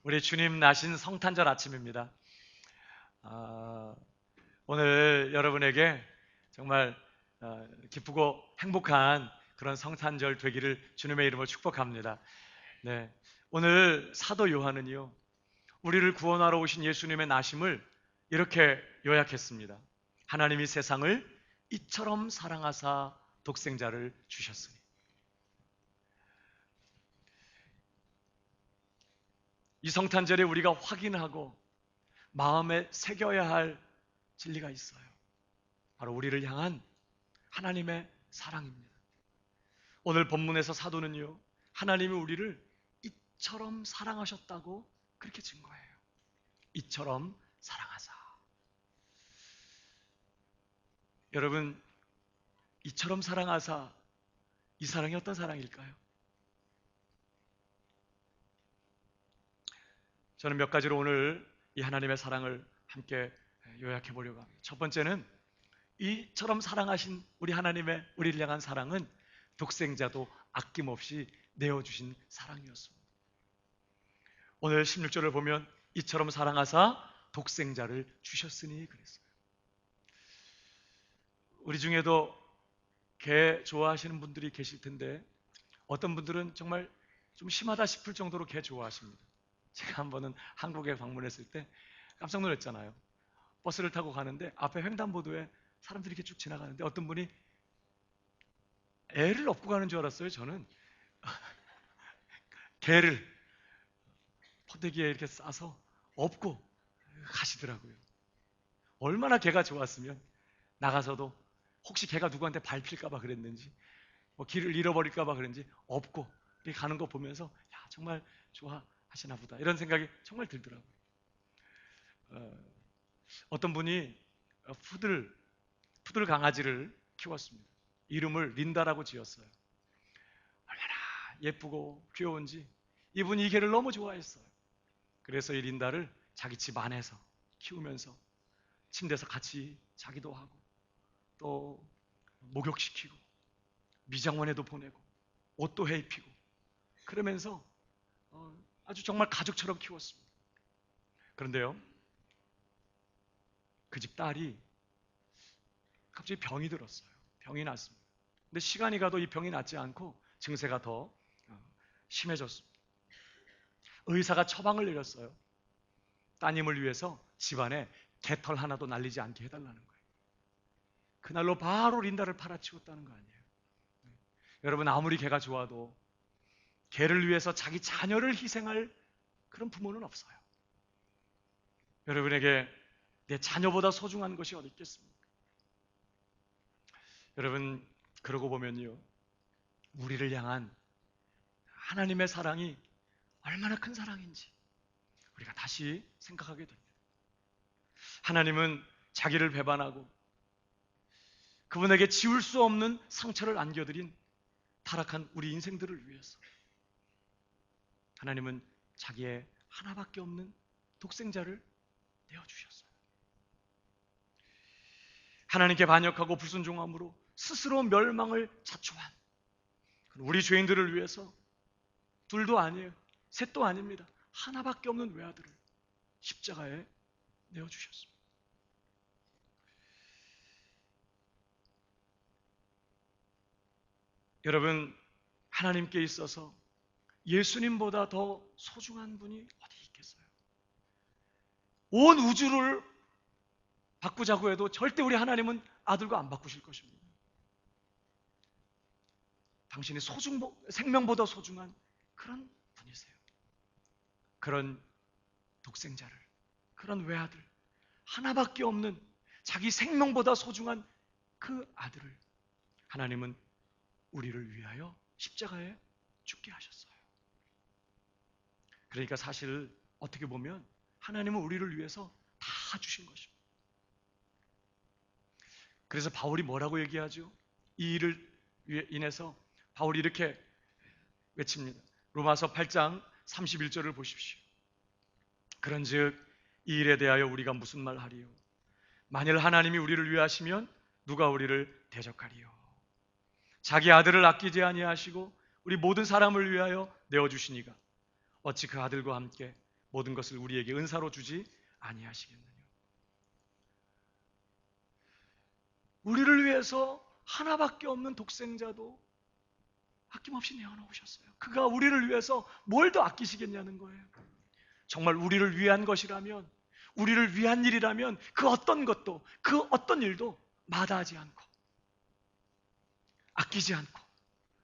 우리 주님 나신 성탄절 아침입니다. 아, 오늘 여러분에게 정말 기쁘고 행복한 그런 성탄절 되기를 주님의 이름으로 축복합니다. 네, 오늘 사도 요한은요, 우리를 구원하러 오신 예수님의 나심을 이렇게 요약했습니다. 하나님이 세상을 이처럼 사랑하사 독생자를 주셨으니. 이 성탄절에 우리가 확인하고 마음에 새겨야 할 진리가 있어요. 바로 우리를 향한 하나님의 사랑입니다. 오늘 본문에서 사도는요, 하나님이 우리를 이처럼 사랑하셨다고 그렇게 증거해요. 이처럼 사랑하사. 여러분, 이처럼 사랑하사, 이 사랑이 어떤 사랑일까요? 저는 몇 가지로 오늘 이 하나님의 사랑을 함께 요약해 보려고 합니다. 첫 번째는 이처럼 사랑하신 우리 하나님의 우리를 향한 사랑은 독생자도 아낌없이 내어주신 사랑이었습니다. 오늘 16절을 보면 이처럼 사랑하사 독생자를 주셨으니 그랬어요. 우리 중에도 개 좋아하시는 분들이 계실 텐데 어떤 분들은 정말 좀 심하다 싶을 정도로 개 좋아하십니다. 제가 한 번은 한국에 방문했을 때 깜짝 놀랐잖아요. 버스를 타고 가는데 앞에 횡단보도에 사람들이 이렇게 쭉 지나가는데 어떤 분이 애를 업고 가는 줄 알았어요. 저는 개를 포대기에 이렇게 싸서 업고 가시더라고요. 얼마나 개가 좋았으면 나가서도 혹시 개가 누구한테 밟힐까봐 그랬는지 길을 잃어버릴까봐 그랬는지 업고 이렇게 가는 거 보면서 야, 정말 좋아하시나 보다 이런 생각이 정말 들더라고요. 어떤 분이 푸들 강아지를 키웠습니다. 이름을 린다라고 지었어요. 얼마나 예쁘고 귀여운지 이분이 이 개를 너무 좋아했어요. 그래서 이 린다를 자기 집 안에서 키우면서 침대에서 같이 자기도 하고 또 목욕시키고 미장원에도 보내고 옷도 해 입히고 그러면서 아주 정말 가족처럼 키웠습니다. 그런데요, 그 집 딸이 갑자기 병이 들었어요. 병이 났습니다. 근데 시간이 가도 이 병이 낫지 않고 증세가 더 심해졌습니다. 의사가 처방을 내렸어요. 따님을 위해서 집안에 개털 하나도 날리지 않게 해달라는 거예요. 그날로 바로 린다를 팔아치웠다는 거 아니에요. 여러분, 아무리 개가 좋아도 개를 위해서 자기 자녀를 희생할 그런 부모는 없어요. 여러분에게 내 자녀보다 소중한 것이 어디 있겠습니까? 여러분, 그러고 보면요, 우리를 향한 하나님의 사랑이 얼마나 큰 사랑인지 우리가 다시 생각하게 됩니다. 하나님은 자기를 배반하고 그분에게 지울 수 없는 상처를 안겨드린 타락한 우리 인생들을 위해서 하나님은 자기의 하나밖에 없는 독생자를 내어주셨어요. 하나님께 반역하고 불순종함으로 스스로 멸망을 자초한 우리 죄인들을 위해서 둘도 아니에요, 셋도 아닙니다. 하나밖에 없는 외아들을 십자가에 내어주셨습니다. 여러분, 하나님께 있어서 예수님보다 더 소중한 분이 어디 있겠어요? 온 우주를 바꾸자고 해도 절대 우리 하나님은 아들과 안 바꾸실 것입니다. 당신이 생명보다 소중한 그런 분이세요. 그런 독생자를, 그런 외아들, 하나밖에 없는 자기 생명보다 소중한 그 아들을 하나님은 우리를 위하여 십자가에 죽게 하셨어요. 그러니까 사실 어떻게 보면 하나님은 우리를 위해서 다 주신 것입니다. 그래서 바울이 뭐라고 얘기하죠? 이 일을 인해서 바울이 이렇게 외칩니다. 로마서 8장 31절을 보십시오. 그런즉 이 일에 대하여 우리가 무슨 말 하리요? 만일 하나님이 우리를 위하시면 누가 우리를 대적하리요? 자기 아들을 아끼지 아니하시고 우리 모든 사람을 위하여 내어주시니가 어찌 그 아들과 함께 모든 것을 우리에게 은사로 주지 아니하시겠느냐. 우리를 위해서 하나밖에 없는 독생자도 아낌없이 내어놓으셨어요. 그가 우리를 위해서 뭘 더 아끼시겠냐는 거예요. 정말 우리를 위한 것이라면, 우리를 위한 일이라면 그 어떤 것도, 그 어떤 일도 마다하지 않고 아끼지 않고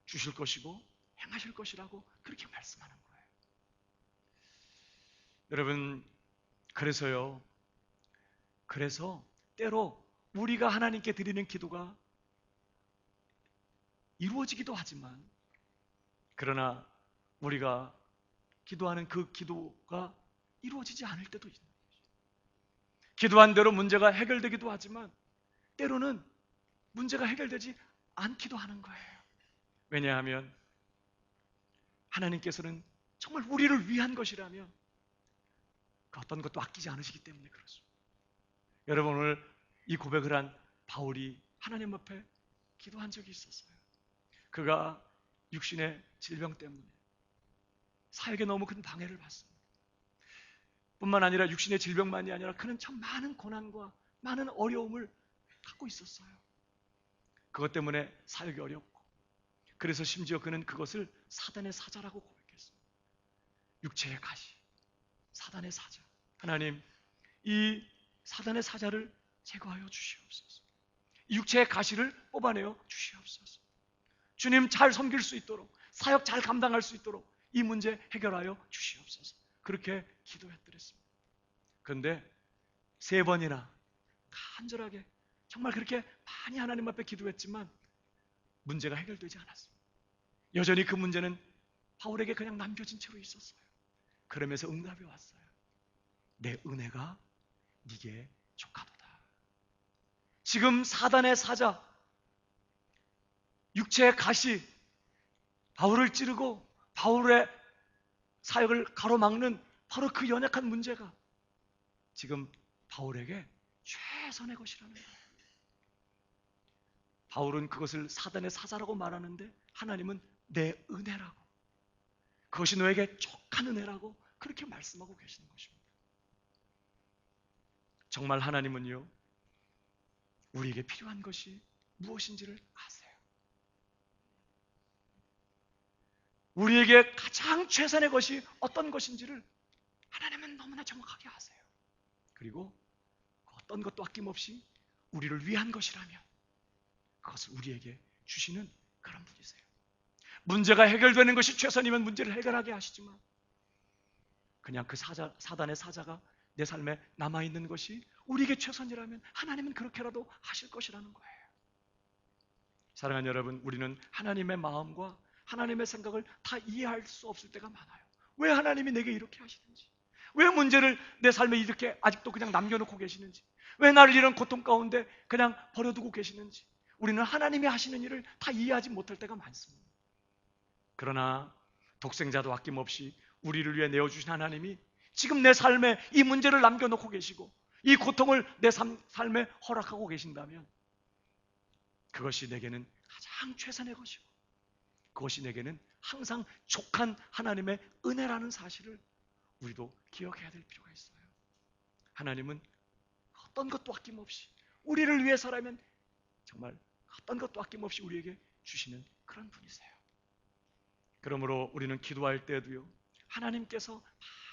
주실 것이고 행하실 것이라고 그렇게 말씀하는 거예요. 여러분, 그래서 때로 우리가 하나님께 드리는 기도가 이루어지기도 하지만, 그러나 우리가 기도하는 그 기도가 이루어지지 않을 때도 있는 거죠. 기도한 대로 문제가 해결되기도 하지만 때로는 문제가 해결되지 않기도 하는 거예요. 왜냐하면 하나님께서는 정말 우리를 위한 것이라면 그 어떤 것도 아끼지 않으시기 때문에 그렇습니다. 여러분, 오늘 이 고백을 한 바울이 하나님 앞에 기도한 적이 있었어요. 그가 육신의 질병 때문에 사역에 너무 큰 방해를 받습니다. 뿐만 아니라 육신의 질병만이 아니라 그는 참 많은 고난과 많은 어려움을 갖고 있었어요. 그것 때문에 사역이 어렵고, 그래서 심지어 그는 그것을 사단의 사자라고 고백했습니다. 육체의 가시, 사단의 사자. 하나님, 이 사단의 사자를 제거하여 주시옵소서. 이 육체의 가시를 뽑아내어 주시옵소서. 주님 잘 섬길 수 있도록, 사역 잘 감당할 수 있도록 이 문제 해결하여 주시옵소서. 그렇게 기도했더랬습니다. 그런데 3번이나 간절하게 정말 그렇게 많이 하나님 앞에 기도했지만 문제가 해결되지 않았습니다. 여전히 그 문제는 바울에게 그냥 남겨진 채로 있었어요. 그러면서 응답이 왔어요. 내 은혜가 네게 족하도다. 지금 사단의 사자, 육체의 가시, 바울을 찌르고 바울의 사역을 가로막는 바로 그 연약한 문제가 지금 바울에게 최선의 것이라는 거예요. 바울은 그것을 사단의 사자라고 말하는데 하나님은 내 은혜라고, 그것이 너에게 족한 은혜라고 그렇게 말씀하고 계시는 것입니다. 정말 하나님은요, 우리에게 필요한 것이 무엇인지를 아세요. 우리에게 가장 최선의 것이 어떤 것인지를 하나님은 너무나 정확하게 아세요. 그리고 어떤 것도 아낌없이 우리를 위한 것이라면 그것을 우리에게 주시는 그런 분이세요. 문제가 해결되는 것이 최선이면 문제를 해결하게 하시지만, 그냥 그 사단의 사자가 내 삶에 남아있는 것이 우리에게 최선이라면 하나님은 그렇게라도 하실 것이라는 거예요. 사랑하는 여러분, 우리는 하나님의 마음과 하나님의 생각을 다 이해할 수 없을 때가 많아요. 왜 하나님이 내게 이렇게 하시는지, 왜 문제를 내 삶에 이렇게 아직도 그냥 남겨놓고 계시는지, 왜 나를 이런 고통 가운데 그냥 버려두고 계시는지, 우리는 하나님이 하시는 일을 다 이해하지 못할 때가 많습니다. 그러나 독생자도 아낌없이 우리를 위해 내어주신 하나님이 지금 내 삶에 이 문제를 남겨놓고 계시고 이 고통을 내 삶에 허락하고 계신다면 그것이 내게는 가장 최선의 것이고 그것이 내게는 항상 족한 하나님의 은혜라는 사실을 우리도 기억해야 될 필요가 있어요. 하나님은 어떤 것도 아낌없이 우리를 위해서라면 정말 어떤 것도 아낌없이 우리에게 주시는 그런 분이세요. 그러므로 우리는 기도할 때도요, 하나님께서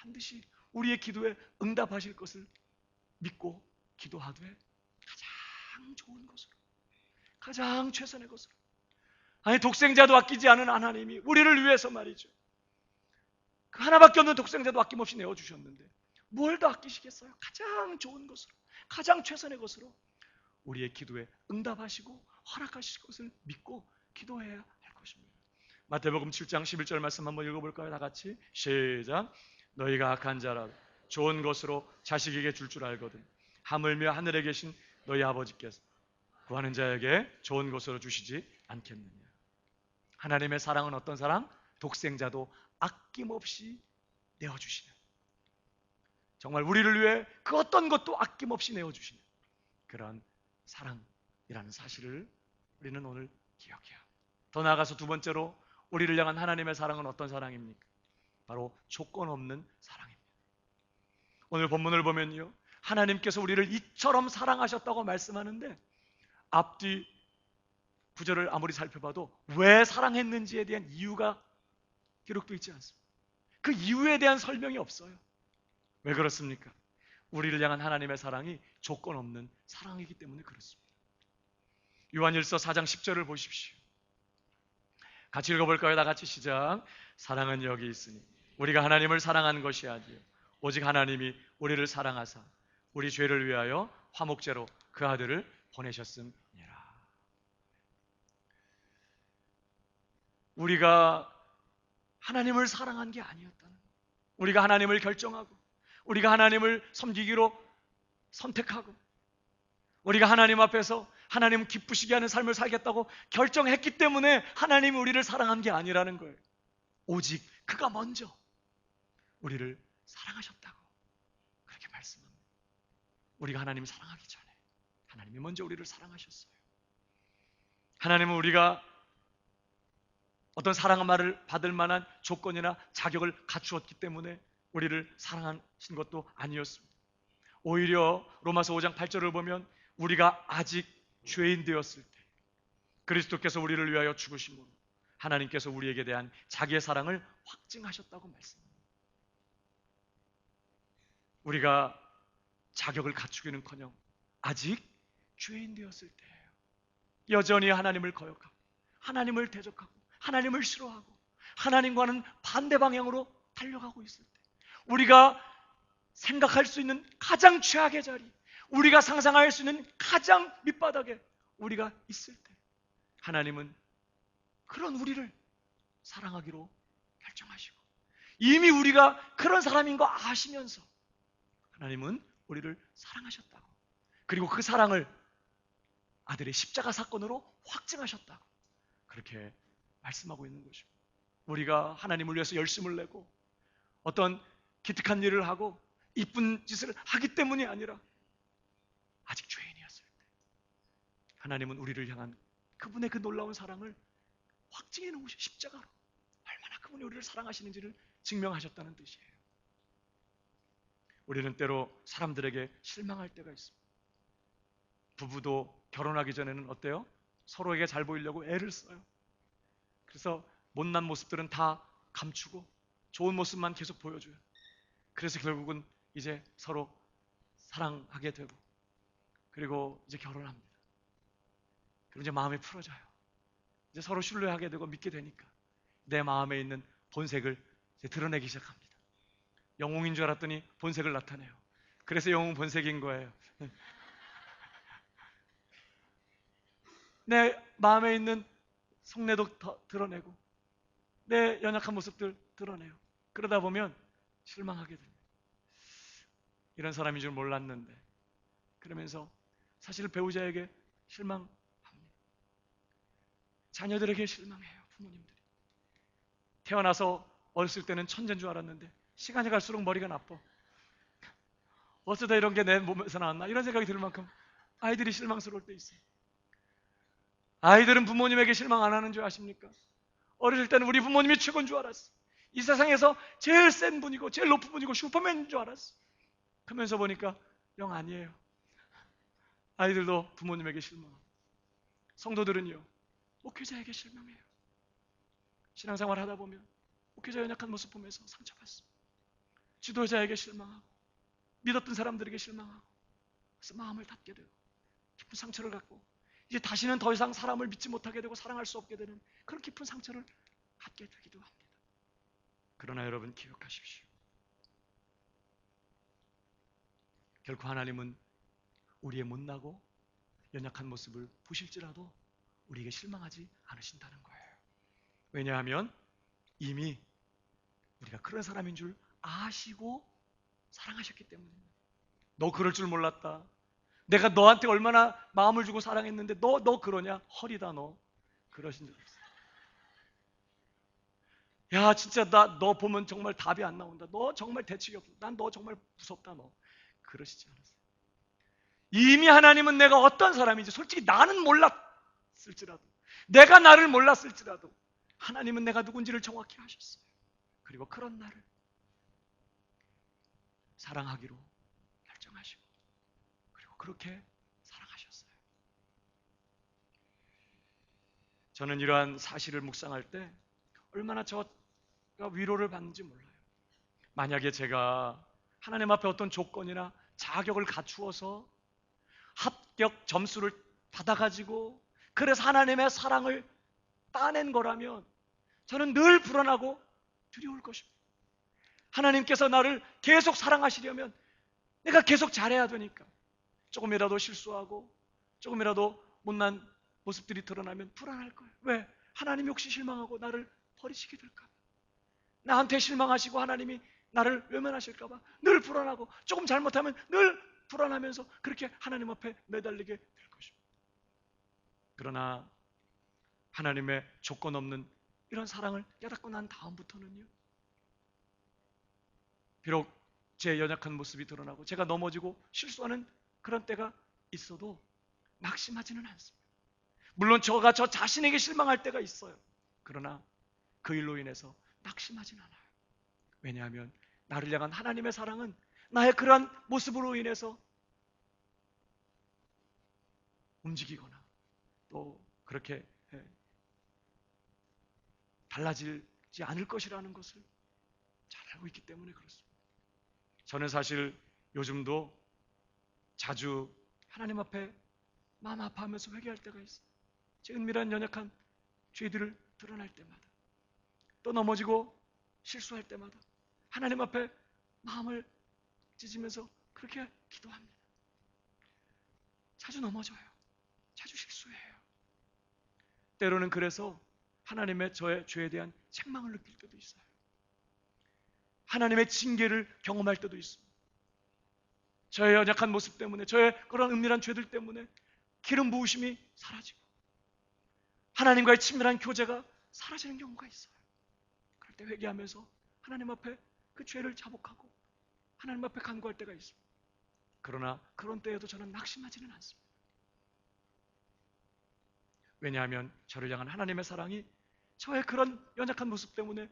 반드시 우리의 기도에 응답하실 것을 믿고 기도하되 가장 좋은 것으로, 가장 최선의 것으로, 아니 독생자도 아끼지 않은 하나님이 우리를 위해서 말이죠, 그 하나밖에 없는 독생자도 아낌없이 내어주셨는데 뭘 더 아끼시겠어요? 가장 좋은 것으로, 가장 최선의 것으로 우리의 기도에 응답하시고 허락하실 것을 믿고 기도해야 할 것입니다. 마태복음 7장 11절 말씀 한번 읽어볼까요? 다 같이 시작. 너희가 악한 자라 좋은 것으로 자식에게 줄 알거든 하물며 하늘에 계신 너희 아버지께서 구하는 자에게 좋은 것으로 주시지 않겠느냐. 하나님의 사랑은 어떤 사랑? 독생자도 아낌없이 내어주시는, 정말 우리를 위해 그 어떤 것도 아낌없이 내어주시는 그런 사랑이라는 사실을 우리는 오늘 기억해야 합니다. 더 나아가서 두 번째로 우리를 향한 하나님의 사랑은 어떤 사랑입니까? 바로 조건 없는 사랑입니다. 오늘 본문을 보면요, 하나님께서 우리를 이처럼 사랑하셨다고 말씀하는데 앞뒤 구절을 아무리 살펴봐도 왜 사랑했는지에 대한 이유가 기록되어 있지 않습니다. 그 이유에 대한 설명이 없어요. 왜 그렇습니까? 우리를 향한 하나님의 사랑이 조건 없는 사랑이기 때문에 그렇습니다. 요한일서 4장 10절을 보십시오. 같이 읽어볼까요? 다 같이 시작. 사랑은 여기 있으니 우리가 하나님을 사랑한 것이 아니요 오직 하나님이 우리를 사랑하사 우리 죄를 위하여 화목제로 그 아들을 보내셨음이라. 우리가 하나님을 사랑한 게 아니었다는, 우리가 하나님을 결정하고 우리가 하나님을 섬기기로 선택하고 우리가 하나님 앞에서 하나님 기쁘시게 하는 삶을 살겠다고 결정했기 때문에 하나님이 우리를 사랑한 게 아니라는 거예요. 오직 그가 먼저 우리를 사랑하셨다고 그렇게 말씀합니다. 우리가 하나님을 사랑하기 전에 하나님이 먼저 우리를 사랑하셨어요. 하나님은 우리가 어떤 사랑을 받을 만한 조건이나 자격을 갖추었기 때문에 우리를 사랑하신 것도 아니었습니다. 오히려 로마서 5장 8절을 보면 우리가 아직 죄인 되었을 때 그리스도께서 우리를 위하여 죽으심으로 하나님께서 우리에게 대한 자기의 사랑을 확증하셨다고 말씀합니다. 우리가 자격을 갖추기는커녕 아직 죄인 되었을 때예요. 여전히 하나님을 거역하고 하나님을 대적하고 하나님을 싫어하고 하나님과는 반대 방향으로 달려가고 있을 때, 우리가 생각할 수 있는 가장 최악의 자리, 우리가 상상할 수 있는 가장 밑바닥에 우리가 있을 때 하나님은 그런 우리를 사랑하기로 결정하시고 이미 우리가 그런 사람인 거 아시면서 하나님은 우리를 사랑하셨다고, 그리고 그 사랑을 아들의 십자가 사건으로 확증하셨다고 그렇게 말씀하고 있는 것입니다. 우리가 하나님을 위해서 열심을 내고 어떤 기특한 일을 하고 이쁜 짓을 하기 때문이 아니라 아직 죄인이었을 때 하나님은 우리를 향한 그분의 그 놀라운 사랑을 확증해 놓으신 십자가로 얼마나 그분이 우리를 사랑하시는지를 증명하셨다는 뜻이에요. 우리는 때로 사람들에게 실망할 때가 있습니다. 부부도 결혼하기 전에는 어때요? 서로에게 잘 보이려고 애를 써요. 그래서 못난 모습들은 다 감추고 좋은 모습만 계속 보여줘요. 그래서 결국은 이제 서로 사랑하게 되고 그리고 이제 결혼합니다. 그리고 이제 마음이 풀어져요. 이제 서로 신뢰하게 되고 믿게 되니까 내 마음에 있는 본색을 이제 드러내기 시작합니다. 영웅인 줄 알았더니 본색을 나타내요. 그래서 영웅 본색인 거예요. 내 마음에 있는 속내도 드러내고 내 연약한 모습들 드러내요. 그러다 보면 실망하게 됩니다. 이런 사람인 줄 몰랐는데, 그러면서 사실 배우자에게 실망합니다. 자녀들에게 실망해요. 부모님들이 태어나서 어렸을 때는 천재인 줄 알았는데 시간이 갈수록 머리가 나빠. 어쩌다 이런 게 내 몸에서 나왔나 이런 생각이 들 만큼 아이들이 실망스러울 때 있어요. 아이들은 부모님에게 실망 안 하는 줄 아십니까? 어렸을 때는 우리 부모님이 최고인 줄 알았어. 이 세상에서 제일 센 분이고 제일 높은 분이고 슈퍼맨인 줄 알았어. 크면서 보니까 영 아니에요. 아이들도 부모님에게 실망하고 성도들은요 목회자에게 실망해요. 신앙생활 하다 보면 목회자 연약한 모습 보면서 상처받습니다. 지도자에게 실망하고 믿었던 사람들에게 실망하고 그래서 마음을 닫게 되고 깊은 상처를 갖고 이제 다시는 더 이상 사람을 믿지 못하게 되고 사랑할 수 없게 되는 그런 깊은 상처를 갖게 되기도 합니다. 그러나 여러분 기억하십시오. 결코 하나님은 우리의 못나고 연약한 모습을 보실지라도 우리에게 실망하지 않으신다는 거예요. 왜냐하면 이미 우리가 그런 사람인 줄 아시고 사랑하셨기 때문입니다. 너 그럴 줄 몰랐다. 내가 너한테 얼마나 마음을 주고 사랑했는데 너 그러냐? 허리다 너. 그러신 적 없어요. 야 진짜 너 보면 정말 답이 안 나온다. 너 정말 대책이 없어. 난 너 정말 무섭다 너. 그러시지 않았어요. 이미 하나님은 내가 어떤 사람인지 솔직히 나는 몰랐을지라도 내가 나를 몰랐을지라도 하나님은 내가 누군지를 정확히 아셨어요. 그리고 그런 나를 사랑하기로 결정하시고 그리고 그렇게 사랑하셨어요. 저는 이러한 사실을 묵상할 때 얼마나 저가 위로를 받는지 몰라요. 만약에 제가 하나님 앞에 어떤 조건이나 자격을 갖추어서 합격 점수를 받아가지고 그래서 하나님의 사랑을 따낸 거라면 저는 늘 불안하고 두려울 것입니다. 하나님께서 나를 계속 사랑하시려면 내가 계속 잘해야 되니까 조금이라도 실수하고 조금이라도 못난 모습들이 드러나면 불안할 거예요. 왜? 하나님이 혹시 실망하고 나를 버리시게 될까 봐. 나한테 실망하시고 하나님이 나를 외면하실까 봐 늘 불안하고 조금 잘못하면 늘 불안하면서 그렇게 하나님 앞에 매달리게 될 것입니다. 그러나 하나님의 조건 없는 이런 사랑을 깨닫고 난 다음부터는요, 비록 제 연약한 모습이 드러나고 제가 넘어지고 실수하는 그런 때가 있어도 낙심하지는 않습니다. 물론 저가 저 자신에게 실망할 때가 있어요. 그러나 그 일로 인해서 낙심하진 않아요. 왜냐하면 나를 향한 하나님의 사랑은 나의 그러한 모습으로 인해서 움직이거나 또 그렇게 달라지지 않을 것이라는 것을 잘 알고 있기 때문에 그렇습니다. 저는 사실 요즘도 자주 하나님 앞에 마음 아파하면서 회개할 때가 있어요. 제 은밀한 연약한 죄들을 드러날 때마다 또 넘어지고 실수할 때마다 하나님 앞에 마음을 찢으면서 그렇게 기도합니다. 자주 넘어져요. 자주 실수해요. 때로는 그래서 하나님의 저의 죄에 대한 책망을 느낄 때도 있어요. 하나님의 징계를 경험할 때도 있습니다. 저의 연약한 모습 때문에, 저의 그런 은밀한 죄들 때문에 기름 부으심이 사라지고 하나님과의 친밀한 교제가 사라지는 경우가 있어요. 그럴 때 회개하면서 하나님 앞에 그 죄를 자복하고 하나님 앞에 간구할 때가 있습니다. 그러나 그런 때에도 저는 낙심하지는 않습니다. 왜냐하면 저를 향한 하나님의 사랑이 저의 그런 연약한 모습 때문에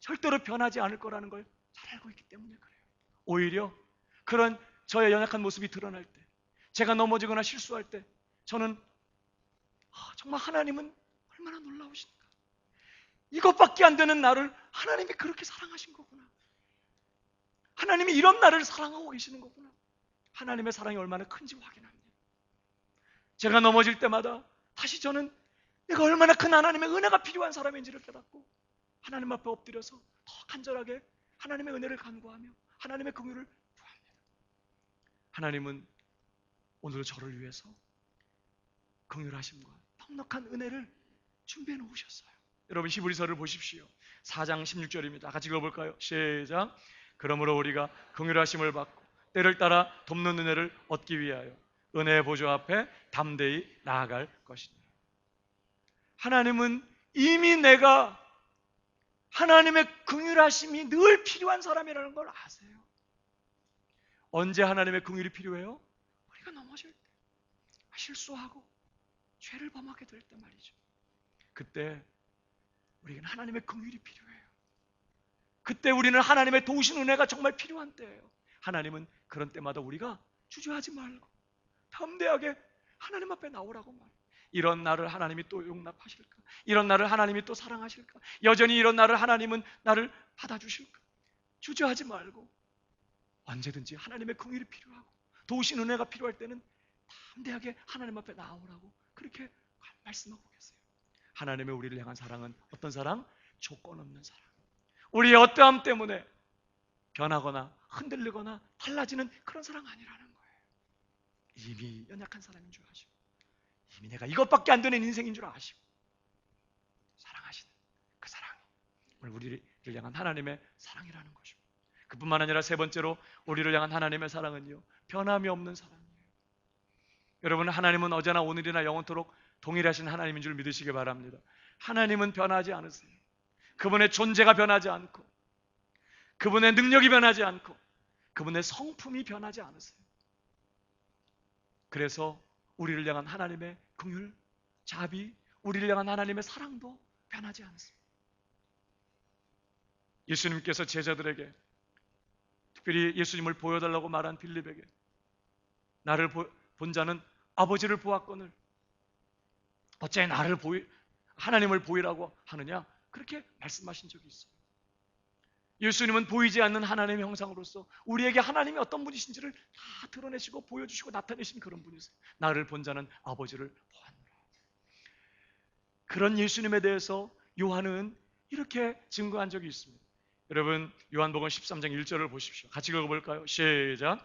절대로 변하지 않을 거라는 걸 잘 알고 있기 때문에 그래요. 오히려 그런 저의 연약한 모습이 드러날 때, 제가 넘어지거나 실수할 때 저는 정말 하나님은 얼마나 놀라우신가. 이것밖에 안 되는 나를 하나님이 그렇게 사랑하신 거구나. 하나님이 이런 나를 사랑하고 계시는 거구나. 하나님의 사랑이 얼마나 큰지 확인합니다. 제가 넘어질 때마다 다시 저는 내가 얼마나 큰 하나님의 은혜가 필요한 사람인지를 깨닫고 하나님 앞에 엎드려서 더 간절하게 하나님의 은혜를 간구하며 하나님의 긍휼을 구합니다. 하나님은 오늘 저를 위해서 긍휼하심과 넉넉한 은혜를 준비해 놓으셨어요. 여러분 히브리서를 보십시오. 4장 16절입니다. 같이 읽어볼까요? 시작. 그러므로 우리가 긍휼하심을 받고 때를 따라 돕는 은혜를 얻기 위하여 은혜의 보좌 앞에 담대히 나아갈 것이니. 하나님은 이미 내가 하나님의 긍휼하심이 늘 필요한 사람이라는 걸 아세요. 언제 하나님의 긍휼이 필요해요? 우리가 넘어질 때, 실수하고 죄를 범하게 될 때 말이죠. 그때 우리는 하나님의 긍휼이 필요해요. 그때 우리는 하나님의 도우신 은혜가 정말 필요한 때예요. 하나님은 그런 때마다 우리가 주저하지 말고 담대하게 하나님 앞에 나오라고 말해요. 이런 나를 하나님이 또 용납하실까? 이런 나를 하나님이 또 사랑하실까? 여전히 이런 나를 하나님은 나를 받아주실까? 주저하지 말고 언제든지 하나님의 긍휼이 필요하고 도우신 은혜가 필요할 때는 담대하게 하나님 앞에 나오라고 그렇게 말씀하고 계세요. 하나님의 우리를 향한 사랑은 어떤 사랑? 조건 없는 사랑. 우리의 어떠함 때문에 변하거나 흔들리거나 달라지는 그런 사랑 아니라는 거예요. 이미 연약한 사람인 줄 아시고 이미 내가 이것밖에 안 되는 인생인 줄 아시고 사랑하시는 그 사랑이 우리를 향한 하나님의 사랑이라는 것입니다. 그뿐만 아니라 세 번째로 우리를 향한 하나님의 사랑은요, 변함이 없는 사랑이에요. 여러분, 하나님은 어제나 오늘이나 영원토록 동일하신 하나님인 줄 믿으시기 바랍니다. 하나님은 변하지 않으세요. 그분의 존재가 변하지 않고 그분의 능력이 변하지 않고 그분의 성품이 변하지 않으세요. 그래서 우리를 향한 하나님의 긍휼, 자비, 우리를 향한 하나님의 사랑도 변하지 않습니다. 예수님께서 제자들에게 특별히 예수님을 보여달라고 말한 빌립에게 나를 본 자는 아버지를 보았거늘 어째 하나님을 보이라고 하느냐? 그렇게 말씀하신 적이 있어요. 예수님은 보이지 않는 하나님의 형상으로서 우리에게 하나님이 어떤 분이신지를 다 드러내시고 보여주시고 나타내신 그런 분이세요. 나를 본 자는 아버지를 보았노라. 그런 예수님에 대해서 요한은 이렇게 증거한 적이 있습니다. 여러분 요한복음 13장 1절을 보십시오. 같이 읽어볼까요? 시작.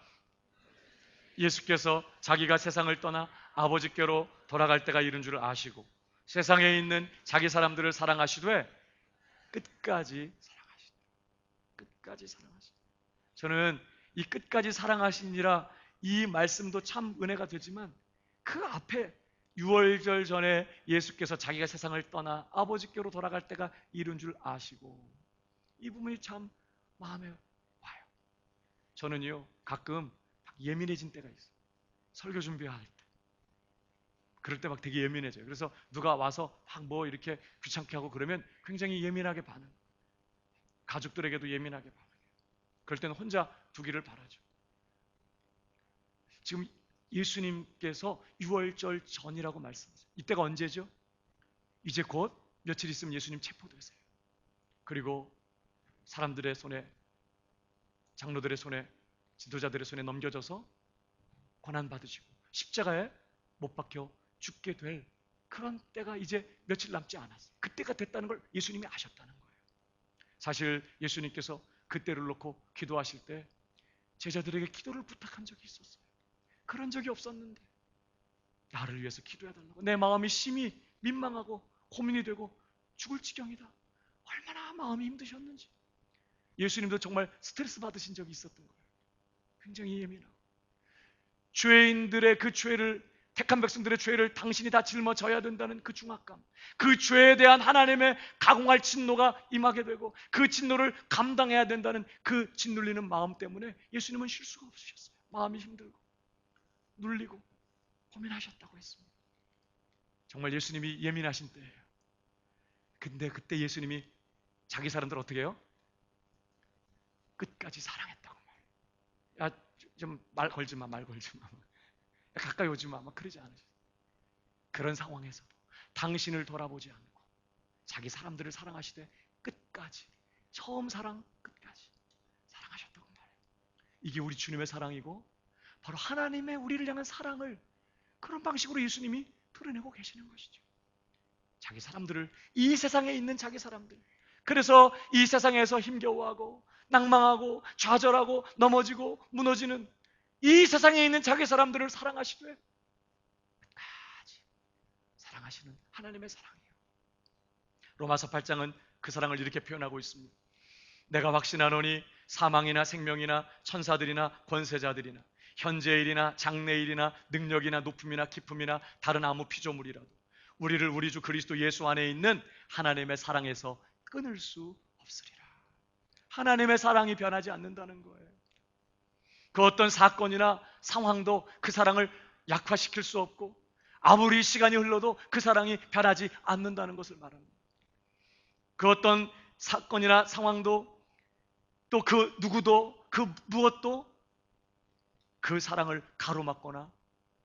예수께서 자기가 세상을 떠나 아버지께로 돌아갈 때가 이른 줄을 아시고 세상에 있는 자기 사람들을 사랑하시되 끝까지 사랑하시다. 저는 이 끝까지 사랑하시니라 이 말씀도 참 은혜가 되지만 그 앞에 6월절 전에 예수께서 자기가 세상을 떠나 아버지께로 돌아갈 때가 이른 줄 아시고 이 부분이 참 마음에 와요. 저는요 가끔 예민해진 때가 있어요. 설교 준비할 때 그럴 때 막 되게 예민해져요. 그래서 누가 와서 막 뭐 이렇게 귀찮게 하고 그러면 굉장히 예민하게 반응. 가족들에게도 예민하게 반응해요. 그럴 때는 혼자 두기를 바라죠. 지금 예수님께서 6월절 전이라고 말씀하세요. 이때가 언제죠? 이제 곧 며칠 있으면 예수님 체포되세요. 그리고 사람들의 손에, 장로들의 손에, 지도자들의 손에 넘겨져서 고난받으시고 십자가에 못 박혀 죽게 될 그런 때가 이제 며칠 남지 않았어요. 그때가 됐다는 걸 예수님이 아셨다는 거예요. 사실 예수님께서 그때를 놓고 기도하실 때 제자들에게 기도를 부탁한 적이 있었어요. 그런 적이 없었는데 나를 위해서 기도해달라고. 내 마음이 심히 민망하고 고민이 되고 죽을 지경이다. 얼마나 마음이 힘드셨는지. 예수님도 정말 스트레스 받으신 적이 있었던 거예요. 굉장히 예민하고 죄인들의 그 죄를, 택한 백성들의 죄를 당신이 다 짊어져야 된다는 그 중압감, 그 죄에 대한 하나님의 가공할 진노가 임하게 되고 그 진노를 감당해야 된다는 그 짓눌리는 마음 때문에 예수님은 쉴 수가 없으셨어요. 마음이 힘들고 눌리고 고민하셨다고 했습니다. 정말 예수님이 예민하신 때예요. 근데 그때 예수님이 자기 사람들 어떻게 해요? 끝까지 사랑했다고 말해요. 야, 좀 말 걸지 마. 가까이 오지 마. 막 그러지 않으셨어요. 그런 상황에서도 당신을 돌아보지 않고 자기 사람들을 사랑하시되 끝까지, 처음 사랑 끝까지 사랑하셨다고 말해요. 이게 우리 주님의 사랑이고 바로 하나님의 우리를 향한 사랑을 그런 방식으로 예수님이 드러내고 계시는 것이죠. 자기 사람들을, 이 세상에 있는 자기 사람들, 그래서 이 세상에서 힘겨워하고 낭망하고 좌절하고 넘어지고 무너지는 이 세상에 있는 자기 사람들을 사랑하시되 끝까지 사랑하시는 하나님의 사랑이에요. 로마서 8장은 그 사랑을 이렇게 표현하고 있습니다. 내가 확신하노니 사망이나 생명이나 천사들이나 권세자들이나 현재의 일이나 장래의 일이나 능력이나 높음이나 깊음이나 다른 아무 피조물이라도 우리를 우리 주 그리스도 예수 안에 있는 하나님의 사랑에서 끊을 수 없으리라. 하나님의 사랑이 변하지 않는다는 거예요. 그 어떤 사건이나 상황도 그 사랑을 약화시킬 수 없고 아무리 시간이 흘러도 그 사랑이 변하지 않는다는 것을 말합니다. 그 어떤 사건이나 상황도 또 그 누구도 그 무엇도 그 사랑을 가로막거나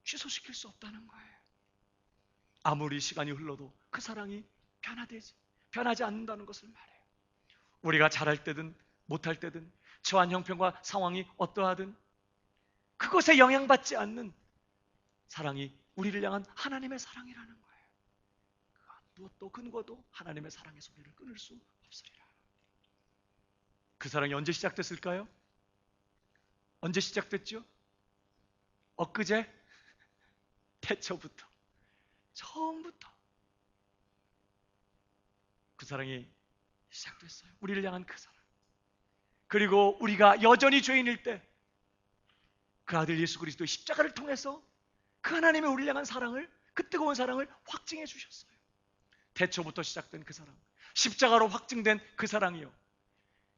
취소시킬 수 없다는 거예요. 아무리 시간이 흘러도 그 사랑이 변하지 않는다는 것을 말해요. 우리가 잘할 때든 못할 때든 처한 형편과 상황이 어떠하든 그것에 영향받지 않는 사랑이 우리를 향한 하나님의 사랑이라는 거예요. 무엇도 그 누구도 하나님의 사랑에서 우리를 끊을 수 없으리라. 그 사랑이 언제 시작됐을까요? 언제 시작됐죠? 엊그제? 태초부터, 처음부터 그 사랑이 시작됐어요. 우리를 향한 그 사랑. 그리고 우리가 여전히 죄인일 때 그 아들 예수 그리스도의 십자가를 통해서 그 하나님의 우리를 향한 사랑을, 그 뜨거운 사랑을 확증해 주셨어요. 태초부터 시작된 그 사랑, 십자가로 확증된 그 사랑이요,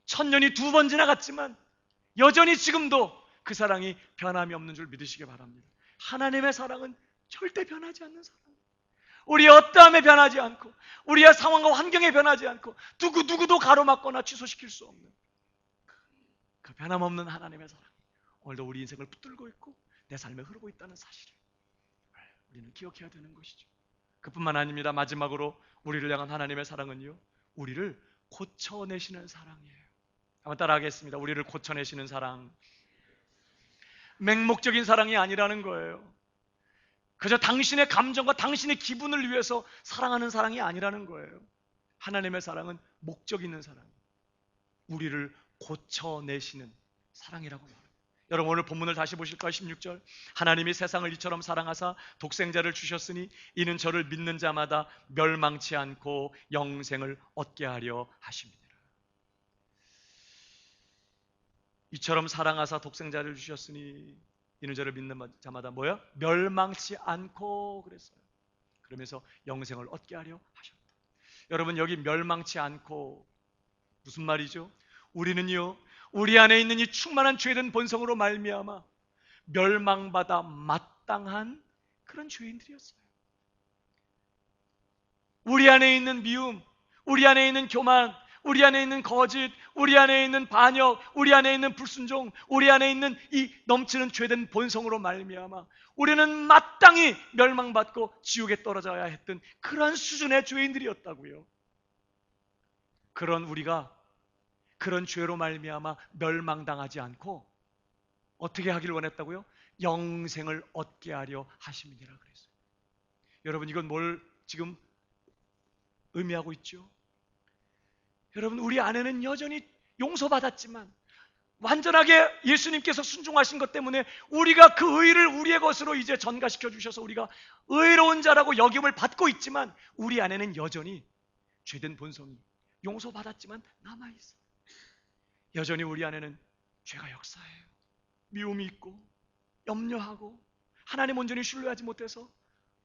천년이 2번 지나갔지만 여전히 지금도 그 사랑이 변함이 없는 줄 믿으시기 바랍니다. 하나님의 사랑은 절대 변하지 않는 사랑. 우리의 어떠함에 변하지 않고 우리의 상황과 환경에 변하지 않고 누구도 가로막거나 취소시킬 수 없는 그 변함없는 하나님의 사랑 오늘도 우리 인생을 붙들고 있고 내 삶에 흐르고 있다는 사실을 우리는 기억해야 되는 것이죠. 그뿐만 아닙니다. 마지막으로 우리를 향한 하나님의 사랑은요, 우리를 고쳐내시는 사랑이에요. 한번 따라하겠습니다. 우리를 고쳐내시는 사랑. 맹목적인 사랑이 아니라는 거예요. 그저 당신의 감정과 당신의 기분을 위해서 사랑하는 사랑이 아니라는 거예요. 하나님의 사랑은 목적 있는 사랑, 우리를 고쳐내시는 사랑이라고 말합니다. 여러분 오늘 본문을 다시 보실까요? 16절, 하나님이 세상을 이처럼 사랑하사 독생자를 주셨으니 이는 저를 믿는 자마다 멸망치 않고 영생을 얻게 하려 하십니다. 이처럼 사랑하사 독생자를 주셨으니 이는 저를 믿는 자마다 뭐야? 멸망치 않고 그랬어요. 그러면서 영생을 얻게 하려 하셨다. 여러분 여기 멸망치 않고 무슨 말이죠? 우리는요, 우리 안에 있는 이 충만한 죄된 본성으로 말미암아 멸망받아 마땅한 그런 죄인들이었어요. 우리 안에 있는 미움, 우리 안에 있는 교만, 우리 안에 있는 거짓, 우리 안에 있는 반역, 우리 안에 있는 불순종, 우리 안에 있는 이 넘치는 죄된 본성으로 말미암아 우리는 마땅히 멸망받고 지옥에 떨어져야 했던 그런 수준의 죄인들이었다고요. 그런 우리가 그런 죄로 말미암아 멸망당하지 않고 어떻게 하길 원했다고요? 영생을 얻게 하려 하심이니라 그랬어요. 여러분 이건 뭘 지금 의미하고 있죠? 여러분 우리 안에는 여전히 용서받았지만 완전하게 예수님께서 순종하신 것 때문에 우리가 그 의를 우리의 것으로 이제 전가시켜 주셔서 우리가 의로운 자라고 여김을 받고 있지만 우리 안에는 여전히 죄된 본성이 용서받았지만 남아있어요. 여전히 우리 안에는 죄가 역사해요. 미움이 있고 염려하고 하나님 온전히 신뢰하지 못해서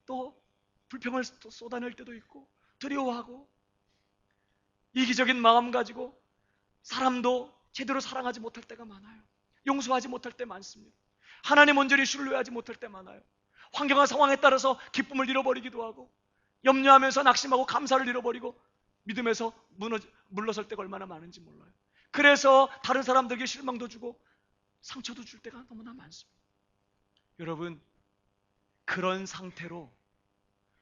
또 불평을 쏟아낼 때도 있고 두려워하고 이기적인 마음 가지고 사람도 제대로 사랑하지 못할 때가 많아요. 용서하지 못할 때 많습니다. 하나님 온전히 신뢰하지 못할 때 많아요. 환경과 상황에 따라서 기쁨을 잃어버리기도 하고 염려하면서 낙심하고 감사를 잃어버리고 믿음에서 물러설 때가 얼마나 많은지 몰라요. 그래서 다른 사람들에게 실망도 주고 상처도 줄 때가 너무나 많습니다. 여러분 그런 상태로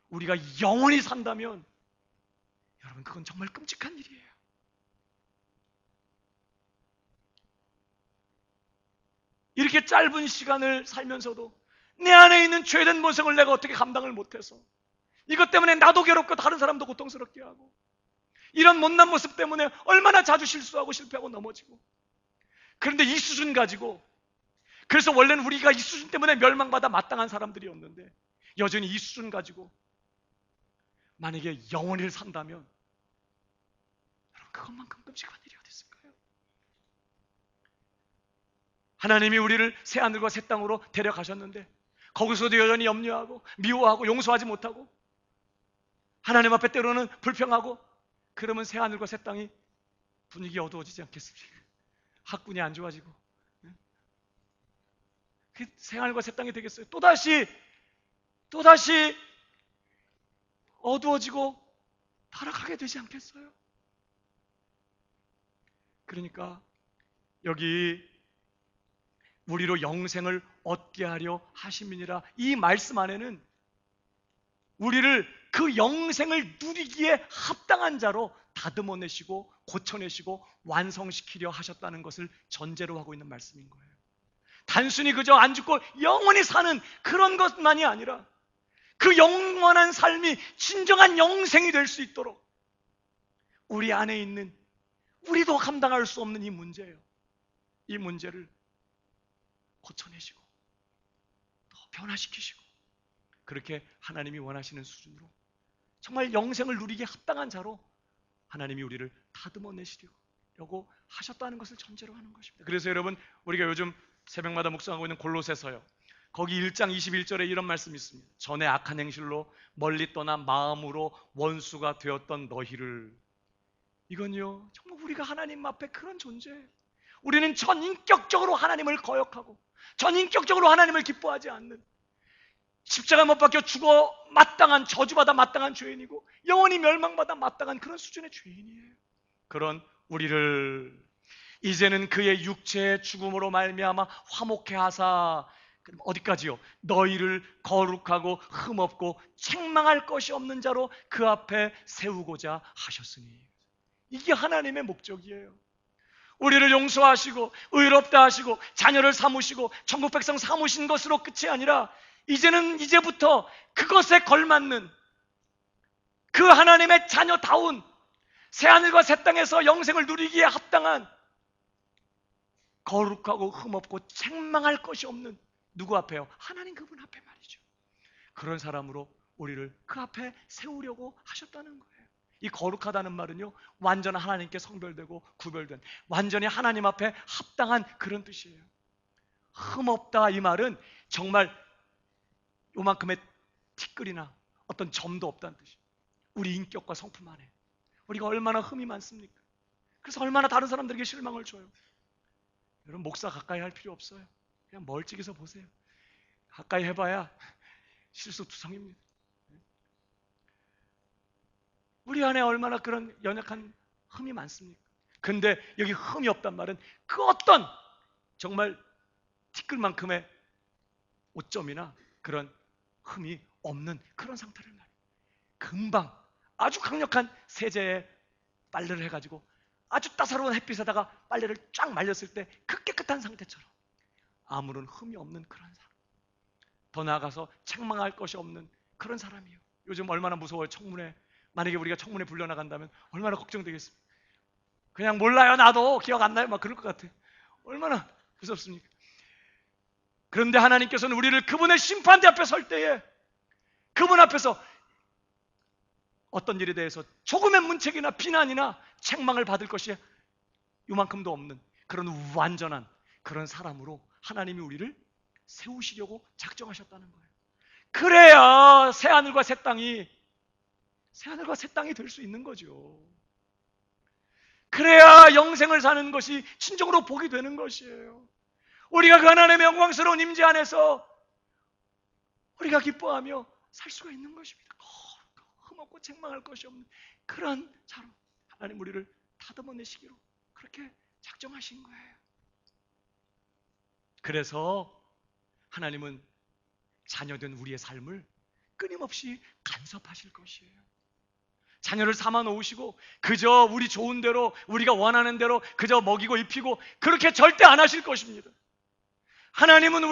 우리가 영원히 산다면 여러분 그건 정말 끔찍한 일이에요. 이렇게 짧은 시간을 살면서도 내 안에 있는 죄된 본성을 내가 어떻게 감당을 못해서 이것 때문에 나도 괴롭고 다른 사람도 고통스럽게 하고 이런 못난 모습 때문에 얼마나 자주 실수하고 실패하고 넘어지고 그런데 이 수준 가지고 그래서 원래는 우리가 이 수준 때문에 멸망받아 마땅한 사람들이었는데 여전히 이 수준 가지고 만약에 영원히 산다면 여러분 그것만큼 끔찍한 일이 어디 있을까요? 하나님이 우리를 새하늘과 새 땅으로 데려가셨는데 거기서도 여전히 염려하고 미워하고 용서하지 못하고 하나님 앞에 때로는 불평하고 그러면 새하늘과 새 땅이 분위기 어두워지지 않겠습니까? 학군이 안 좋아지고 그 새하늘과 새 땅이 되겠어요? 또다시 어두워지고 타락하게 되지 않겠어요? 그러니까 여기 우리로 영생을 얻게 하려 하심이니라 이 말씀 안에는 우리를 그 영생을 누리기에 합당한 자로 다듬어내시고 고쳐내시고 완성시키려 하셨다는 것을 전제로 하고 있는 말씀인 거예요. 단순히 그저 안 죽고 영원히 사는 그런 것만이 아니라 그 영원한 삶이 진정한 영생이 될 수 있도록 우리 안에 있는 우리도 감당할 수 없는 이 문제예요. 이 문제를 고쳐내시고 또 변화시키시고 그렇게 하나님이 원하시는 수준으로 정말 영생을 누리기에 합당한 자로 하나님이 우리를 다듬어내시려고 하셨다는 것을 전제로 하는 것입니다. 그래서 여러분 우리가 요즘 새벽마다 묵상하고 있는 골로새서요, 거기 1장 21절에 이런 말씀이 있습니다. 전에 악한 행실로 멀리 떠나 마음으로 원수가 되었던 너희를. 이건요 정말 우리가 하나님 앞에 그런 존재예요. 우리는 전인격적으로 하나님을 거역하고 전인격적으로 하나님을 기뻐하지 않는 십자가 못 박혀 죽어 마땅한 저주받아 마땅한 죄인이고 영원히 멸망받아 마땅한 그런 수준의 죄인이에요. 그런 우리를 이제는 그의 육체의 죽음으로 말미암아 화목해 하사, 그럼 어디까지요? 너희를 거룩하고 흠없고 책망할 것이 없는 자로 그 앞에 세우고자 하셨으니. 이게 하나님의 목적이에요. 우리를 용서하시고 의롭다 하시고 자녀를 삼으시고 천국 백성 삼으신 것으로 끝이 아니라 이제부터 그것에 걸맞는 그 하나님의 자녀다운 새하늘과 새 땅에서 영생을 누리기에 합당한 거룩하고 흠없고 책망할 것이 없는, 누구 앞에요? 하나님 그분 앞에 말이죠. 그런 사람으로 우리를 그 앞에 세우려고 하셨다는 거예요. 이 거룩하다는 말은요, 완전 하나님께 성별되고 구별된, 완전히 하나님 앞에 합당한 그런 뜻이에요. 흠없다 이 말은 정말 요만큼의 티끌이나 어떤 점도 없다는 뜻이에요. 우리 인격과 성품 안에 우리가 얼마나 흠이 많습니까? 그래서 얼마나 다른 사람들에게 실망을 줘요. 여러분, 목사 가까이 할 필요 없어요. 그냥 멀찍이서 보세요. 가까이 해봐야 실수투성입니다. 우리 안에 얼마나 그런 연약한 흠이 많습니까? 근데 여기 흠이 없단 말은 그 어떤 정말 티끌만큼의 오점이나 그런 흠이 없는 그런 상태를 말해요. 금방 아주 강력한 세제에 빨래를 해가지고 아주 따사로운 햇빛에다가 빨래를 쫙 말렸을 때 그 깨끗한 상태처럼 아무런 흠이 없는 그런 사람, 더 나아가서 책망할 것이 없는 그런 사람이에요. 요즘 얼마나 무서워요. 청문회, 만약에 우리가 청문회 불려나간다면 얼마나 걱정되겠습니까? 그냥 몰라요, 나도 기억 안 나요, 막 그럴 것 같아요. 얼마나 무섭습니까? 그런데 하나님께서는 우리를 그분의 심판대 앞에 설 때에 그분 앞에서 어떤 일에 대해서 조금의 문책이나 비난이나 책망을 받을 것이 요만큼도 없는 그런 완전한 그런 사람으로 하나님이 우리를 세우시려고 작정하셨다는 거예요. 그래야 새하늘과 새 땅이 될 수 있는 거죠. 그래야 영생을 사는 것이 진정으로 복이 되는 것이에요. 우리가 그 하나님의 영광스러운 임재 안에서 우리가 기뻐하며 살 수가 있는 것입니다. 흠없고 책망할 것이 없는 그런 자로 하나님 우리를 다듬어내시기로 그렇게 작정하신 거예요. 그래서 하나님은 자녀된 우리의 삶을 끊임없이 간섭하실 것이에요. 자녀를 삼아 놓으시고 그저 우리 좋은 대로, 우리가 원하는 대로 그저 먹이고 입히고 그렇게 절대 안 하실 것입니다. 하나님은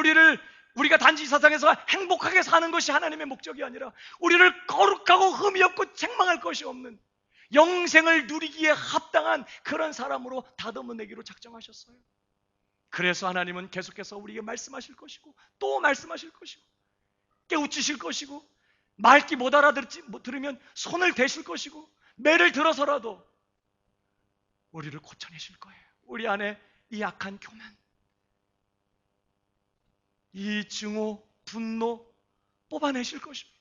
우리가 단지 이 세상에서 행복하게 사는 것이 하나님의 목적이 아니라 우리를 거룩하고 흠이 없고 책망할 것이 없는 영생을 누리기에 합당한 그런 사람으로 다듬어내기로 작정하셨어요. 그래서 하나님은 계속해서 우리에게 말씀하실 것이고 또 말씀하실 것이고 깨우치실 것이고 말기 못 들으면 손을 대실 것이고 매를 들어서라도 우리를 고쳐내실 거예요. 우리 안에 이 악한 교만, 이 증오, 분노 뽑아내실 것입니다.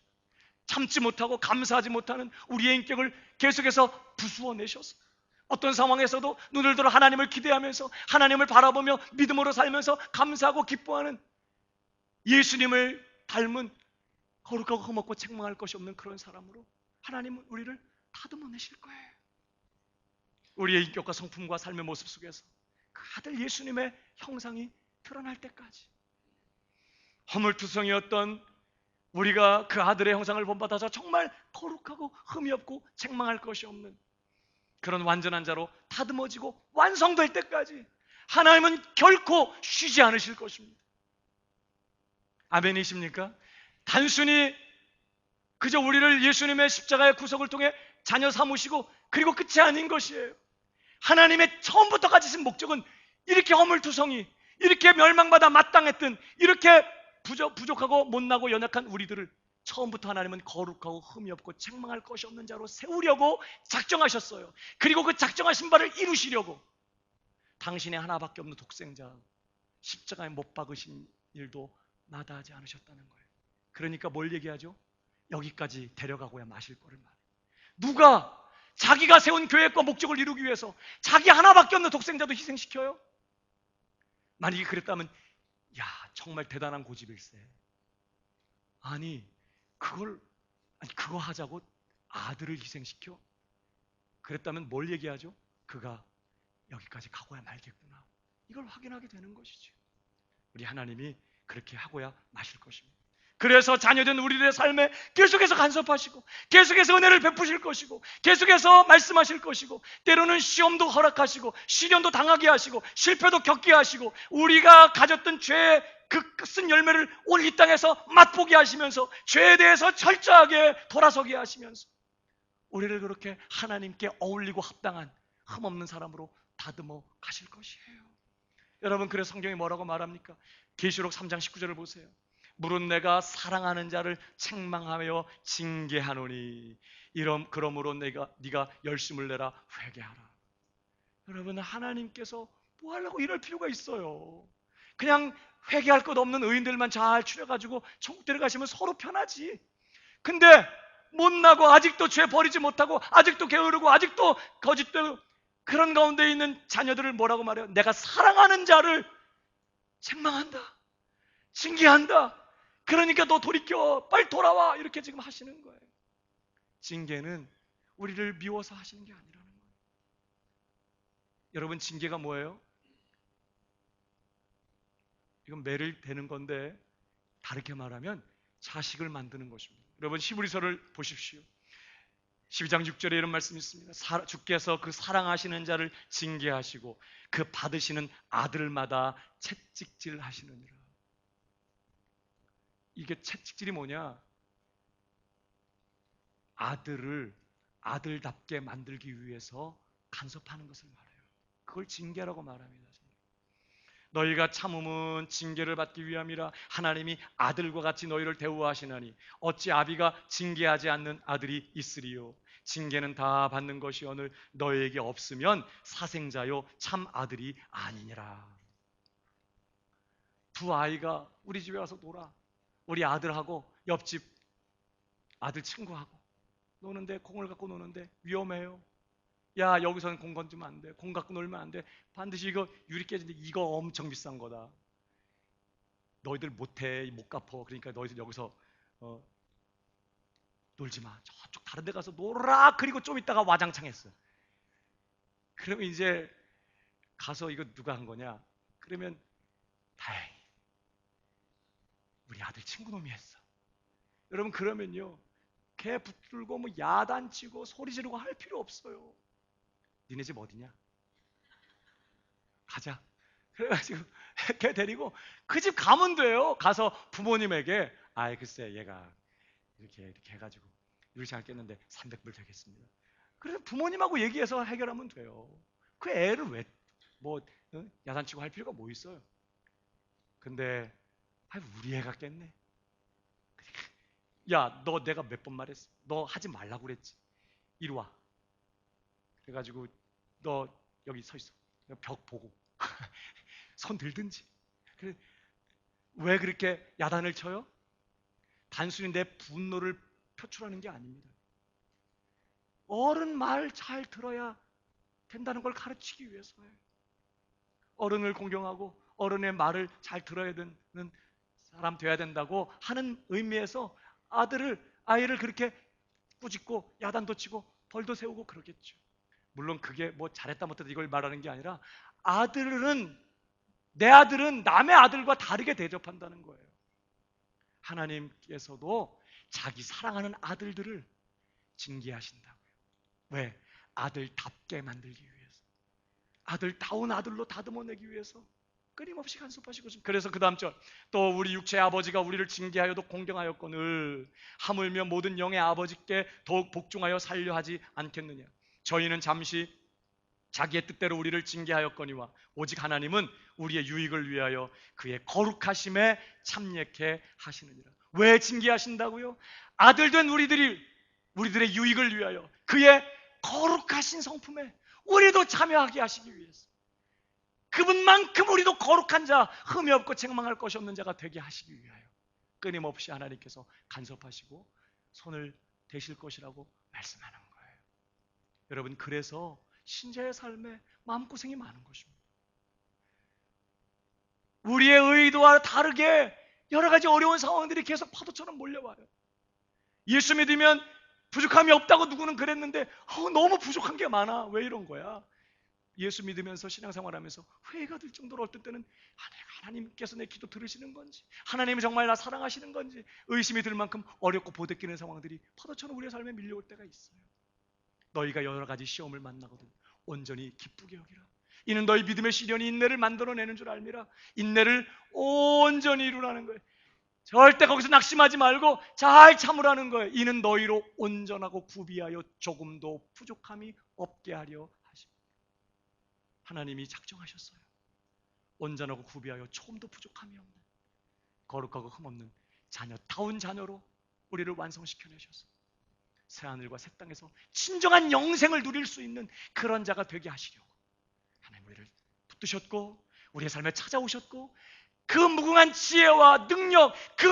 참지 못하고 감사하지 못하는 우리의 인격을 계속해서 부수어내셔서 어떤 상황에서도 눈을 들어 하나님을 기대하면서 하나님을 바라보며 믿음으로 살면서 감사하고 기뻐하는 예수님을 닮은 거룩하고 흠없고 책망할 것이 없는 그런 사람으로 하나님은 우리를 다듬어내실 거예요. 우리의 인격과 성품과 삶의 모습 속에서 그 아들 예수님의 형상이 드러날 때까지 허물투성이었던 우리가 그 아들의 형상을 본받아서 정말 거룩하고 흠이 없고 책망할 것이 없는 그런 완전한 자로 다듬어지고 완성될 때까지 하나님은 결코 쉬지 않으실 것입니다. 아멘이십니까? 단순히 그저 우리를 예수님의 십자가의 구속을 통해 자녀 삼으시고 그리고 끝이 아닌 것이에요. 하나님의 처음부터 가지신 목적은 이렇게 허물투성이, 이렇게 멸망받아 마땅했던, 이렇게 부족하고 못나고 연약한 우리들을 처음부터 하나님은 거룩하고 흠이 없고 책망할 것이 없는 자로 세우려고 작정하셨어요. 그리고 그 작정하신 바를 이루시려고 당신의 하나밖에 없는 독생자 십자가에 못 박으신 일도 마다하지 않으셨다는 거예요. 그러니까 뭘 얘기하죠? 여기까지 데려가고야 마실 거를 말해요. 누가 자기가 세운 계획과 목적을 이루기 위해서 자기 하나밖에 없는 독생자도 희생시켜요? 만약에 그랬다면 야, 정말 대단한 고집일세. 아니 그거 하자고 아들을 희생시켜? 그랬다면 뭘 얘기하죠? 그가 여기까지 가고야 말겠구나. 이걸 확인하게 되는 것이죠. 우리 하나님이 그렇게 하고야 마실 것입니다. 그래서 자녀된 우리들의 삶에 계속해서 간섭하시고 계속해서 은혜를 베푸실 것이고 계속해서 말씀하실 것이고 때로는 시험도 허락하시고 시련도 당하게 하시고 실패도 겪게 하시고 우리가 가졌던 죄의 그 끝은 열매를 온 이 땅에서 맛보게 하시면서 죄에 대해서 철저하게 돌아서게 하시면서 우리를 그렇게 하나님께 어울리고 합당한 흠없는 사람으로 다듬어 가실 것이에요. 여러분, 그래서 성경이 뭐라고 말합니까? 계시록 3장 19절을 보세요. 물은 내가 사랑하는 자를 책망하며 징계하노니 그러므로 네가 열심을 내라 회개하라. 여러분, 하나님께서 뭐 하려고 이럴 필요가 있어요? 그냥 회개할 것 없는 의인들만 잘 추려가지고 천국 데려가시면 서로 편하지. 근데 못나고 아직도 죄 버리지 못하고 아직도 게으르고 아직도 거짓되고 그런 가운데 있는 자녀들을 뭐라고 말해요? 내가 사랑하는 자를 책망한다, 징계한다. 그러니까 너 돌이켜, 빨리 돌아와, 이렇게 지금 하시는 거예요. 징계는 우리를 미워서 하시는 게 아니라는 거예요. 여러분, 징계가 뭐예요? 이건 매를 대는 건데 다르게 말하면 자식을 만드는 것입니다. 여러분, 히브리서를 보십시오. 12장 6절에 이런 말씀이 있습니다. 주께서 그 사랑하시는 자를 징계하시고 그 받으시는 아들마다 채찍질 하시느니라. 이게 채찍질이 뭐냐? 아들을 아들답게 만들기 위해서 간섭하는 것을 말해요. 그걸 징계라고 말합니다. 너희가 참음은 징계를 받기 위함이라 하나님이 아들과 같이 너희를 대우하시나니 어찌 아비가 징계하지 않는 아들이 있으리요. 징계는 다 받는 것이 오늘 너희에게 없으면 사생자요 참 아들이 아니니라. 두 아이가 우리 집에 와서 놀아. 우리 아들하고 옆집 아들 친구하고 노는데, 공을 갖고 노는데 위험해요. 야, 여기서는 공 건지면 안 돼. 공 갖고 놀면 안 돼. 반드시 이거 유리 깨지는데 이거 엄청 비싼 거다. 너희들 못해, 못 갚어. 그러니까 너희들 여기서 놀지 마. 저쪽 다른 데 가서 놀아. 그리고 좀 있다가 와장창 했어. 그러면 이제 가서 이거 누가 한 거냐? 그러면 다행히 우리 아들 친구 놈이 했어. 여러분, 그러면요, 걔 붙들고 뭐 야단치고 소리 지르고 할 필요 없어요. 니네 집 어디냐? 가자. 그래가지고 걔 데리고 그 집 가면 돼요. 가서 부모님에게 아이 글쎄 얘가 이렇게 해가지고 유리 잘 깼는데 300불 되겠습니다. 그래서 부모님하고 얘기해서 해결하면 돼요. 그 애를 왜 뭐 야단치고 할 필요가 뭐 있어요? 근데 우리 애가 깼네. 야, 너 내가 몇 번 말했어? 너 하지 말라고 그랬지. 이리 와. 그래가지고 너 여기 서 있어. 벽 보고 손 들든지. 왜 그렇게 야단을 쳐요? 단순히 내 분노를 표출하는 게 아닙니다. 어른 말 잘 들어야 된다는 걸 가르치기 위해서예요. 어른을 공경하고 어른의 말을 잘 들어야 되는 사람 돼야 된다고 하는 의미에서 아이를 그렇게 꾸짖고 야단도 치고 벌도 세우고 그러겠죠. 물론 그게 뭐 잘했다 못했다 이걸 말하는 게 아니라 내 아들은 남의 아들과 다르게 대접한다는 거예요. 하나님께서도 자기 사랑하는 아들들을 징계하신다고요. 왜? 아들답게 만들기 위해서, 아들다운 아들로 다듬어내기 위해서 끊임없이 간섭하시고. 그래서 그 다음 절, 또 우리 육체의 아버지가 우리를 징계하여도 공경하였거늘 하물며 모든 영의 아버지께 더욱 복종하여 살려 하지 않겠느냐. 저희는 잠시 자기의 뜻대로 우리를 징계하였거니와 오직 하나님은 우리의 유익을 위하여 그의 거룩하심에 참여케 하시느니라. 왜 징계하신다고요? 아들된 우리들의 유익을 위하여 그의 거룩하신 성품에 우리도 참여하게 하시기 위해서, 그분만큼 우리도 거룩한 자, 흠이 없고 책망할 것이 없는 자가 되게 하시기 위하여 끊임없이 하나님께서 간섭하시고 손을 대실 것이라고 말씀하는 거예요. 여러분, 그래서 신자의 삶에 마음고생이 많은 것입니다. 우리의 의도와 다르게 여러 가지 어려운 상황들이 계속 파도처럼 몰려와요. 예수 믿으면 부족함이 없다고 누구는 그랬는데 너무 부족한 게 많아. 왜 이런 거야? 예수 믿으면서 신앙생활하면서 회의가 들 정도로 어떤 때는 하나님께서 내 기도 들으시는 건지, 하나님이 정말 나 사랑하시는 건지 의심이 들 만큼 어렵고 보대끼는 상황들이 파도처럼 우리의 삶에 밀려올 때가 있어요. 너희가 여러 가지 시험을 만나거든 온전히 기쁘게 여기라. 이는 너희 믿음의 시련이 인내를 만들어내는 줄 알미라. 인내를 온전히 이루라는 거예요. 절대 거기서 낙심하지 말고 잘 참으라는 거예요. 이는 너희로 온전하고 구비하여 조금도 부족함이 없게 하려 하십니다. 하나님이 작정하셨어요. 온전하고 구비하여 조금도 부족함이 없는 거룩하고 흠없는 자녀다운 자녀로 우리를 완성시켜내셨어요. 새하늘과 새 땅에서 진정한 영생을 누릴 수 있는 그런 자가 되게 하시려고 하나님 우리를 붙드셨고 우리의 삶에 찾아오셨고 그 무궁한 지혜와 능력, 그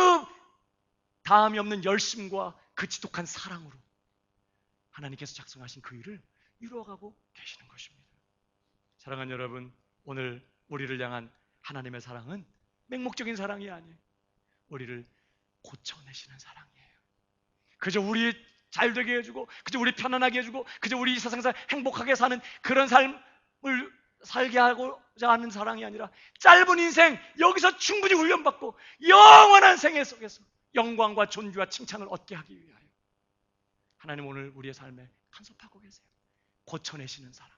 다함이 없는 열심과 그 지독한 사랑으로 하나님께서 작성하신 그 일을 이루어가고 계시는 것입니다. 사랑하는 여러분, 오늘 우리를 향한 하나님의 사랑은 맹목적인 사랑이 아니에요. 우리를 고쳐내시는 사랑이에요. 그저 우리 잘되게 해주고 그저 우리 편안하게 해주고 그저 우리 이 세상에서 행복하게 사는 그런 삶을 살게 하고자 하는 사랑이 아니라 짧은 인생 여기서 충분히 훈련받고 영원한 생애 속에서 영광과 존귀와 칭찬을 얻게 하기 위하여 하나님 오늘 우리의 삶에 간섭하고 계세요. 고쳐내시는 사랑,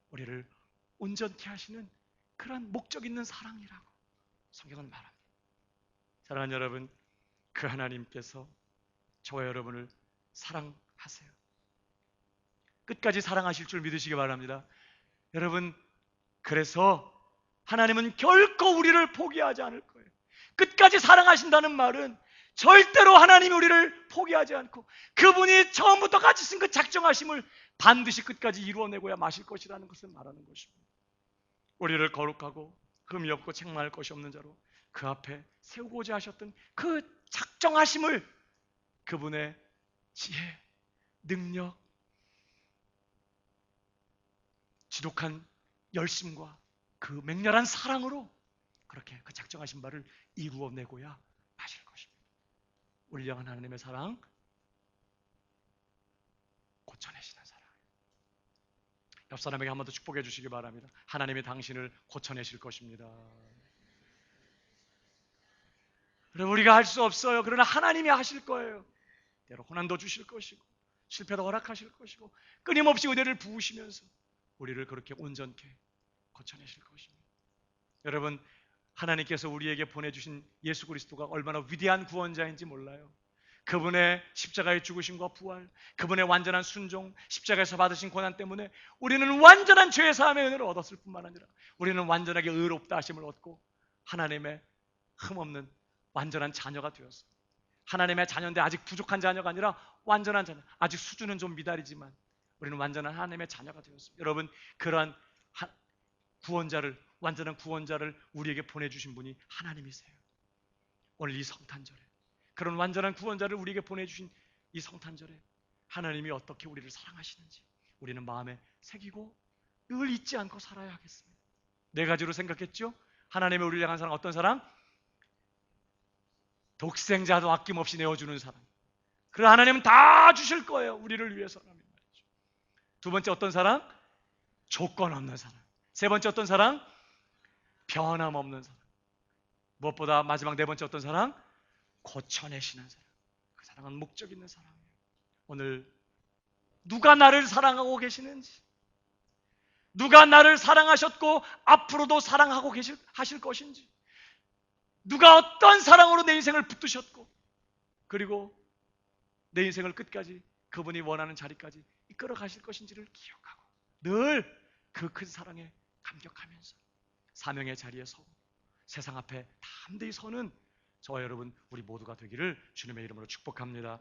우리를 온전케 하시는 그런 목적 있는 사랑이라고 성경은 말합니다. 사랑하는 여러분, 그 하나님께서 저와 여러분을 사랑하세요. 끝까지 사랑하실 줄 믿으시기 바랍니다. 여러분, 그래서 하나님은 결코 우리를 포기하지 않을 거예요. 끝까지 사랑하신다는 말은 절대로 하나님이 우리를 포기하지 않고 그분이 처음부터 같이 쓴 그 작정하심을 반드시 끝까지 이루어내고야 마실 것이라는 것을 말하는 것입니다. 우리를 거룩하고 흠이 없고 책망할 것이 없는 자로 그 앞에 세우고자 하셨던 그 작정하심을 그분의 지혜, 능력, 지독한 열심과 그 맹렬한 사랑으로 그렇게 그 작정하신 바를 이루어내고야 마실 것입니다. 우리 향한 하나님의 사랑, 고쳐내시는 사랑. 옆 사람에게 한 번 더 축복해 주시기 바랍니다. 하나님이 당신을 고쳐내실 것입니다. 우리가 할 수 없어요. 그러나 하나님이 하실 거예요. 때로 고난도 주실 것이고 실패도 허락하실 것이고 끊임없이 은혜를 부으시면서 우리를 그렇게 온전케 고쳐내실 것입니다. 여러분, 하나님께서 우리에게 보내주신 예수 그리스도가 얼마나 위대한 구원자인지 몰라요. 그분의 십자가의 죽으심과 부활, 그분의 완전한 순종, 십자가에서 받으신 고난 때문에 우리는 완전한 죄 사함의 은혜를 얻었을 뿐만 아니라 우리는 완전하게 의롭다 하심을 얻고 하나님의 흠없는 완전한 자녀가 되었어요. 하나님의 자녀인데 아직 부족한 자녀가 아니라 완전한 자녀. 아직 수준은 좀 미달이지만 우리는 완전한 하나님의 자녀가 되었습니다. 여러분, 그러한 구원자를, 완전한 구원자를 우리에게 보내주신 분이 하나님이세요. 오늘 이 성탄절에 그런 완전한 구원자를 우리에게 보내주신 이 성탄절에 하나님이 어떻게 우리를 사랑하시는지 우리는 마음에 새기고 늘 잊지 않고 살아야 하겠습니다. 네 가지로 생각했죠? 하나님의 우리를 향한 사랑, 어떤 사랑? 독생자도 아낌없이 내어주는 사랑. 그리고 하나님은 다 주실 거예요. 우리를 위해서라면 말이죠. 두 번째 어떤 사랑? 조건 없는 사랑. 세 번째 어떤 사랑? 변함없는 사랑. 무엇보다 마지막 네 번째 어떤 사랑? 고쳐내시는 사랑. 그 사랑은 목적 있는 사랑이에요. 오늘 누가 나를 사랑하고 계시는지, 누가 나를 사랑하셨고 앞으로도 사랑하고 하실 것인지, 누가 어떤 사랑으로 내 인생을 붙드셨고 그리고 내 인생을 끝까지 그분이 원하는 자리까지 이끌어 가실 것인지를 기억하고 늘 그 큰 사랑에 감격하면서 사명의 자리에 서고 세상 앞에 담대히 서는 저와 여러분 우리 모두가 되기를 주님의 이름으로 축복합니다.